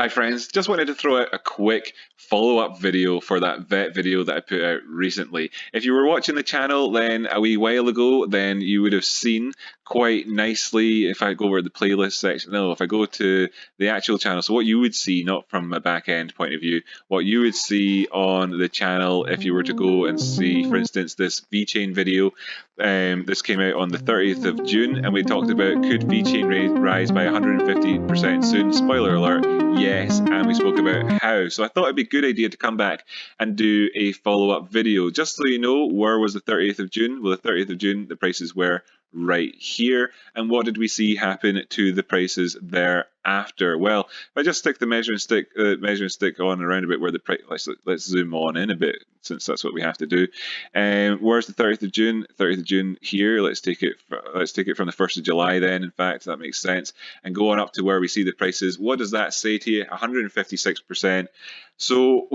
Hi friends, just wanted to throw out a quick follow-up video for that vet video that I put out recently. If you were watching the channel then a wee while ago, then you would have seen quite nicely, if I go over the playlist section, no, if I go to the actual channel, so what you would see, not from a back-end point of view, what you would see on the channel if you were to go and see, for instance, this VeChain video. This came out on the 30th of June, and we talked about could VeChain rise by 150% soon. Spoiler alert, yes, and we spoke about how. So I thought it'd be a good idea to come back and do a follow-up video. Just so you know, where was the 30th of June? Well, the 30th of June, the prices were right here. And what did we see happen to the prices thereafter? Well, if I just stick the measuring stick on around a bit where the price, let's zoom on in a bit, since that's what we have to do. Where's the 30th of June? 30th of June here. Let's take it from the 1st of July then. In fact, that makes sense. And go on up to where we see the prices. What does that say to you? 156%. So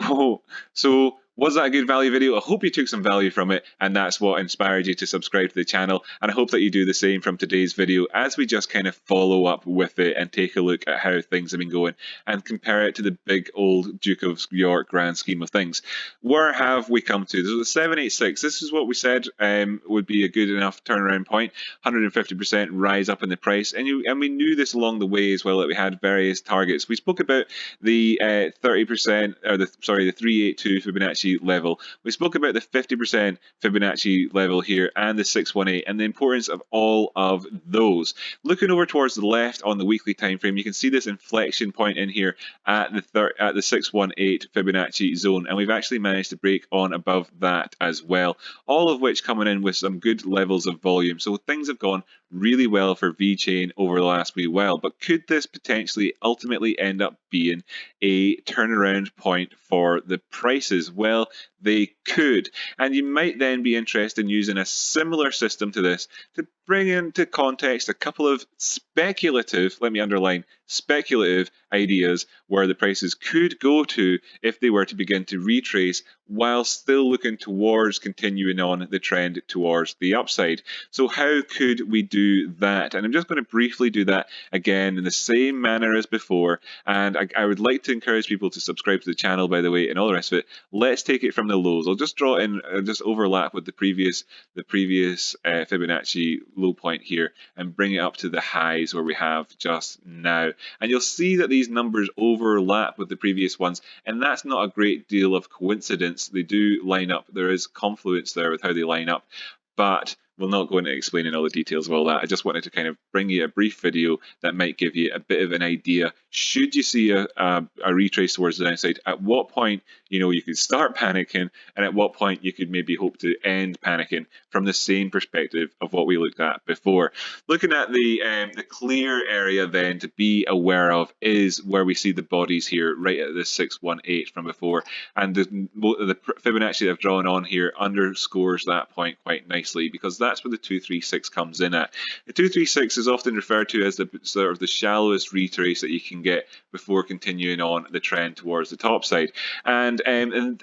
was that a good value video? I hope you took some value from it, and that's what inspired you to subscribe to the channel. And I hope that you do the same from today's video as we just kind of follow up with it and take a look at how things have been going and compare it to the big old Duke of York grand scheme of things. Where have we come to? So the 786, this is what we said would be a good enough turnaround point, 150% rise up in the price. And we knew this along the way as well, that we had various targets. We spoke about the 30%, or the 382 Fibonacci level. We spoke about the 50% Fibonacci level here and the 618 and the importance of all of those. Looking over towards the left on the weekly time frame, you can see this inflection point in here at the 618 Fibonacci zone, and we've actually managed to break on above that as well, all of which coming in with some good levels of volume. So things have gone really well for VeChain over the last wee while, but could this potentially ultimately end up being a turnaround point for the prices? Well, they could, and you might then be interested in using a similar system to this to bring into context a couple of speculative, let me underline, speculative ideas where the prices could go to if they were to begin to retrace while still looking towards continuing on the trend towards the upside. So how could we do that? And I'm just going to briefly do that again in the same manner as before, and I would like to encourage people to subscribe to the channel, by the way, and all the rest of it. Let's take it from the lows. I'll just draw in, just overlap with the previous Fibonacci low point here and bring it up to the highs where we have just now. And you'll see that these numbers overlap with the previous ones, and that's not a great deal of coincidence. They do line up. There is confluence there with how they line up, but we'll not go into explaining all the details of all that. I just wanted to kind of bring you a brief video that might give you a bit of an idea. Should you see a retrace towards the downside, at what point you could start panicking, and at what point you could maybe hope to end panicking from the same perspective of what we looked at before. Looking at the clear area then to be aware of is where we see the bodies here, right at the 618 from before, and the Fibonacci that I've drawn on here underscores that point quite nicely, because that's where the 236 comes in at. The 236 is often referred to as the sort of the shallowest retrace that you can get before continuing on the trend towards the top side. And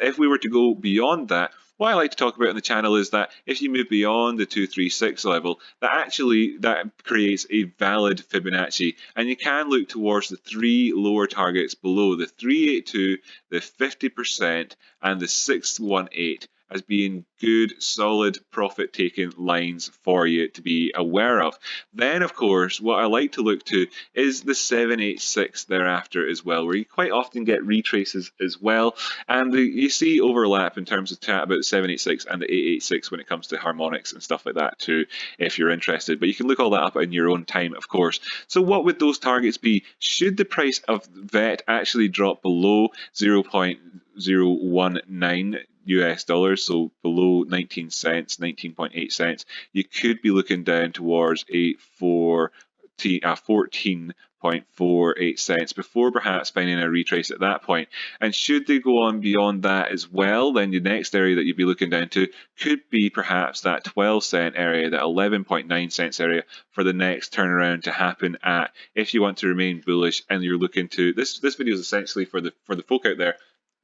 if we were to go beyond that, what I like to talk about on the channel is that if you move beyond the 236 level, that creates a valid Fibonacci, and you can look towards the three lower targets below, the 382, the 50%, and the 618. As being good, solid profit-taking lines for you to be aware of. Then, of course, what I like to look to is the 786 thereafter as well, where you quite often get retraces as well, and you see overlap in terms of chat about the 786 and the 886 when it comes to harmonics and stuff like that too, if you're interested. But you can look all that up in your own time, of course. So what would those targets be? Should the price of VET actually drop below 0.019 US dollars, so below 19 cents, 19.8 cents, you could be looking down towards a 14.48 cents before perhaps finding a retrace at that point. And should they go on beyond that as well, then the next area that you'd be looking down to could be perhaps that 12 cent area, that 11.9 cents area, for the next turnaround to happen at, if you want to remain bullish and you're looking to, this video is essentially for the folk out there.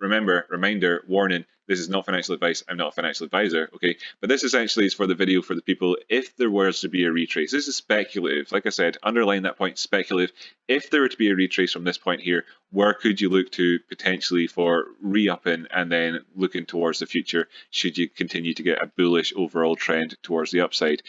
Remember, reminder, warning, This is not financial advice. I'm not a financial advisor, okay? But this essentially is for the video for the people if there was to be a retrace. This is speculative. Like I said, underline that point, speculative. If there were to be a retrace from this point here, where could you look to potentially for re-upping and then looking towards the future should you continue to get a bullish overall trend towards the upside?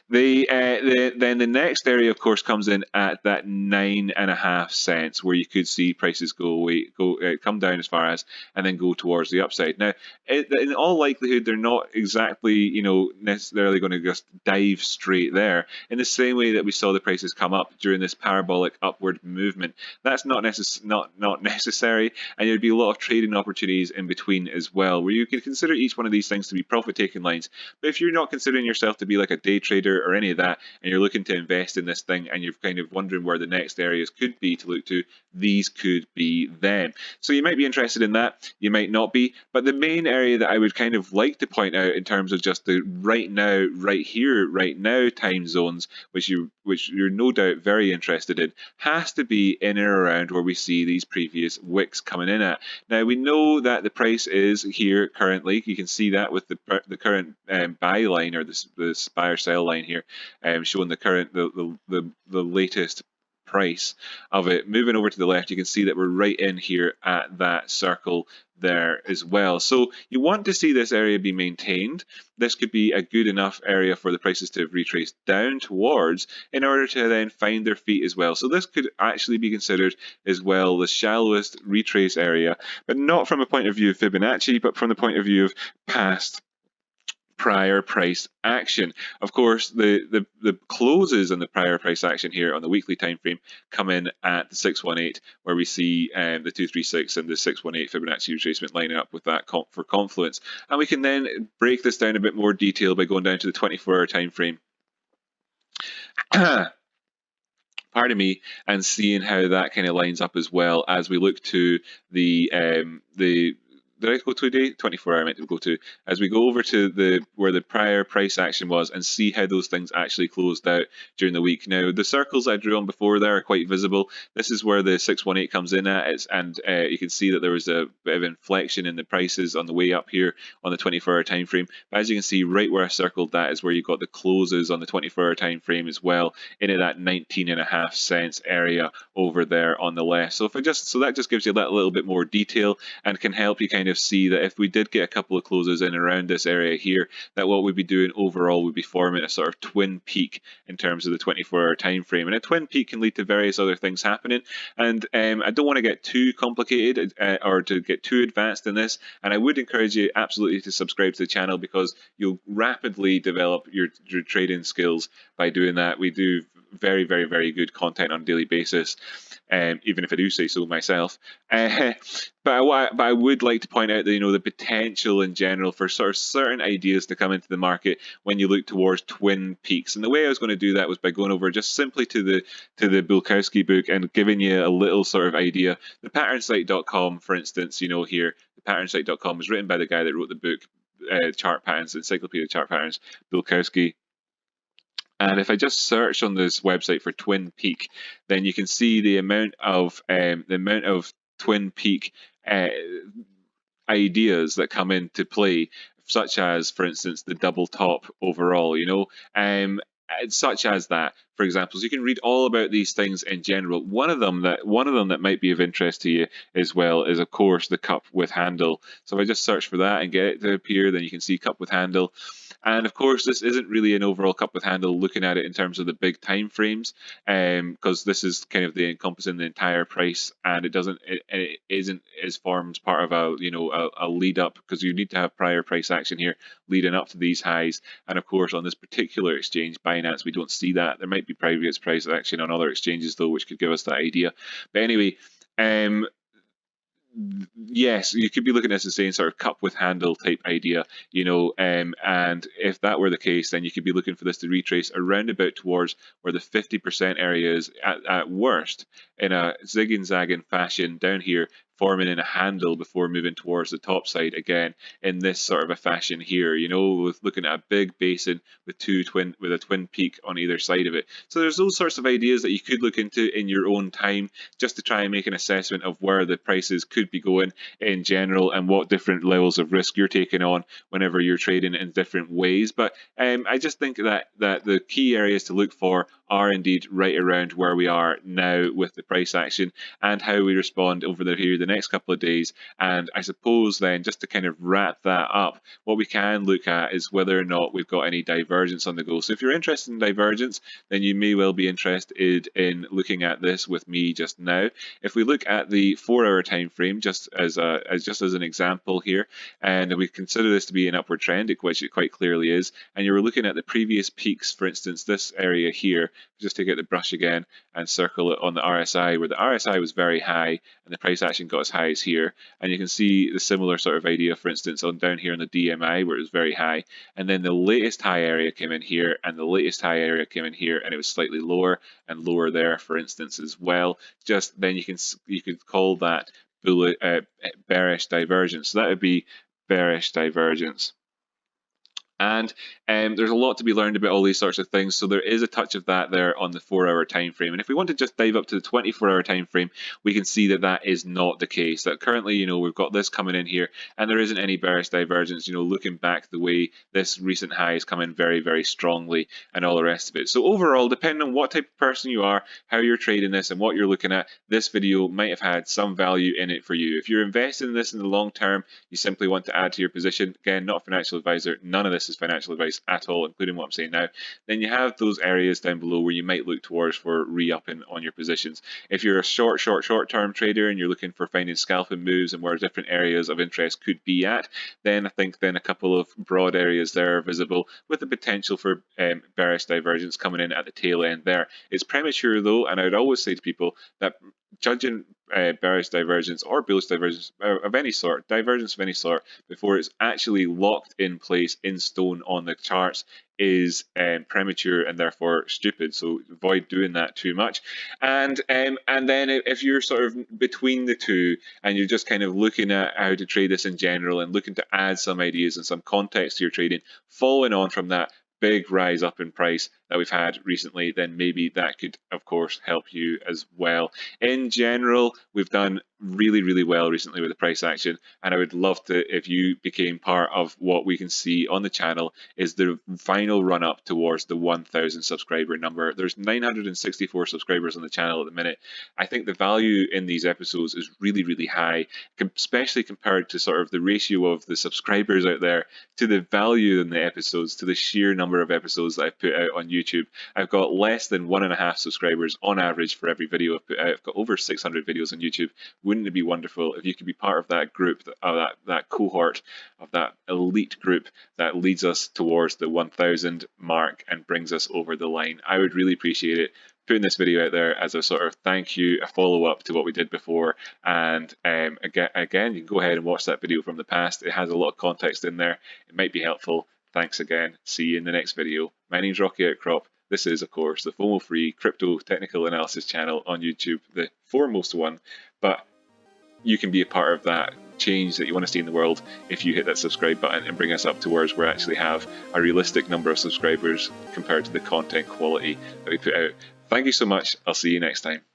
Then the next area, of course, comes in at that 9.5 cents, where you could see prices come down as far as, and then go towards the upside. Now, in all likelihood, they're not exactly, necessarily going to just dive straight there. In the same way that we saw the prices come up during this parabolic upward movement, that's not necessary, and there'd be a lot of trading opportunities in between as well, where you can consider each one of these things to be profit-taking lines. But if you're not considering yourself to be like a day trader or any of that, and you're looking to invest in this thing, and you're kind of wondering where the next areas could be to look to, these could be them. So you might be interested in that, you might not be. But the main area that I would kind of like to point out in terms of just the right now, right here, right now time zones, which you're no doubt very interested in, has to be in and around where we see these previous wicks coming in at. Now we know that the price is here currently. You can see that with the current buy line, or the buy or sell line here, showing the current the latest price of it. Moving over to the left, you can see that we're right in here at that circle there as well. So you want to see this area be maintained. This could be a good enough area for the prices to have retraced down towards in order to then find their feet as well. So this could actually be considered as well the shallowest retrace area, but not from a point of view of Fibonacci, but from the point of view of past prior price action. Of course, the closes on the prior price action here on the weekly time frame come in at the 618, where we see the 236 and the 618 Fibonacci retracement lining up with that for confluence. And we can then break this down a bit more detail by going down to the 24-hour time frame. Pardon me, and seeing how that kind of lines up as well as we look to the did I go to a day? 24 hour I meant to go to. As we go over to where the prior price action was and see how those things actually closed out during the week. Now, the circles I drew on before there are quite visible. This is where the 618 comes in at, and you can see that there was a bit of inflection in the prices on the way up here on the 24-hour time frame. But as you can see, right where I circled that is where you've got the closes on the 24-hour time frame as well, into that 19.5 cents area over there on the left. So that just gives you that little bit more detail and can help you kind of see that if we did get a couple of closes in around this area here, that what we'd be doing overall would be forming a sort of twin peak in terms of the 24-hour time frame. And a twin peak can lead to various other things happening. And I don't want to get too complicated or to get too advanced in this. And I would encourage you absolutely to subscribe to the channel, because you'll rapidly develop your trading skills by doing that. We do very, very, very good content on a daily basis, even if I do say so myself. But I would like to point out that the potential in general for sort of certain ideas to come into the market when you look towards twin peaks. And the way I was going to do that was by going over just simply to the Bulkowski book and giving you a little sort of idea. The patternsite.com, for instance, here, the patternsite.com was written by the guy that wrote the book, Chart Patterns, Encyclopedia of Chart Patterns, Bulkowski. And if I just search on this website for twin peak, then you can see the amount of twin peak ideas that come into play, such as, for instance, the double top overall, such as that, for example. So you can read all about these things in general. One of them that might be of interest to you as well is, of course, the cup with handle. So if I just search for that and get it to appear, then you can see cup with handle. And of course, this isn't really an overall cup with handle looking at it in terms of the big time frames, because this is kind of encompassing the entire price, and it isn't as forms part of a lead up, because you need to have prior price action here leading up to these highs. And of course, on this particular exchange, Binance, we don't see that. There might be previous price action on other exchanges though, which could give us that idea. But anyway, yes, you could be looking at this as saying sort of cup with handle type idea, and if that were the case, then you could be looking for this to retrace around about towards where the 50% area is at worst, in a zig and zagging fashion down here, forming in a handle before moving towards the top side again in this sort of a fashion here, you know, with looking at a big basin with a twin peak on either side of it. So there's those sorts of ideas that you could look into in your own time just to try and make an assessment of where the prices could be going in general and what different levels of risk you're taking on whenever you're trading in different ways. But I just think that the key areas to look for are indeed right around where we are now with the price action and how we respond over the next couple of days. And I suppose then, just to kind of wrap that up, what we can look at is whether or not we've got any divergence on the go. So if you're interested in divergence, then you may well be interested in looking at this with me just now. If we look at the 4-hour time frame, just as an example here, and we consider this to be an upward trend, which it quite clearly is, and you're looking at the previous peaks, for instance, this area here, just take out the brush again and circle it on the RSI, where the RSI was very high and the price action got as high as here, and you can see the similar sort of idea, for instance, on down here on the DMI where it was very high, and then the latest high area came in here and the latest high area came in here, and it was slightly lower and lower there, for instance, as well. Just then you could call that bearish divergence. So that would be bearish divergence. And there's a lot to be learned about all these sorts of things. So there is a touch of that there on the 4-hour time frame. And if we want to just dive up to the 24-hour time frame, we can see that that is not the case. That currently, you know, we've got this coming in here, and there isn't any bearish divergence. You know, looking back the way this recent high has come in very, very strongly, and all the rest of it. So overall, depending on what type of person you are, how you're trading this, and what you're looking at, this video might have had some value in it for you. If you're investing in this in the long term, you simply want to add to your position. Again, not a financial advisor. None of this is financial advice at all, including what I'm saying now. Then you have those areas down below where you might look towards for re-upping on your positions. If you're a short-term trader and you're looking for finding scalping moves and where different areas of interest could be at, then I think then a couple of broad areas there are visible with the potential for bearish divergence coming in at the tail end there. It's premature though, and I would always say to people that judging bearish divergence or bullish divergence of any sort, before it's actually locked in place in stone on the charts is premature and therefore stupid. So avoid doing that too much. And then if you're sort of between the two and you're just kind of looking at how to trade this in general and looking to add some ideas and some context to your trading, following on from that big rise up in price that we've had recently, then maybe that could, of course, help you as well. In general, we've done really, really well recently with the price action, and I would love to, if you became part of what we can see on the channel, is the final run up towards the 1,000 subscriber number. There's 964 subscribers on the channel at the minute. I think the value in these episodes is really, really high, especially compared to sort of the ratio of the subscribers out there to the value in the episodes, to the sheer number of episodes that I've put out on YouTube. I've got less than 1.5 subscribers on average for every video I've put out. I've got over 600 videos on YouTube. Wouldn't it be wonderful if you could be part of that group, that cohort, of that elite group that leads us towards the 1,000 mark and brings us over the line? I would really appreciate it. Putting this video out there as a sort of thank you, a follow-up to what we did before. And again, you can go ahead and watch that video from the past. It has a lot of context in there. It might be helpful. Thanks again. See you in the next video. My name's Rocky Outcrop. This is, of course, the FOMO-free crypto technical analysis channel on YouTube, the foremost one. But you can be a part of that change that you want to see in the world if you hit that subscribe button and bring us up towards where we actually have a realistic number of subscribers compared to the content quality that we put out. Thank you so much. I'll see you next time.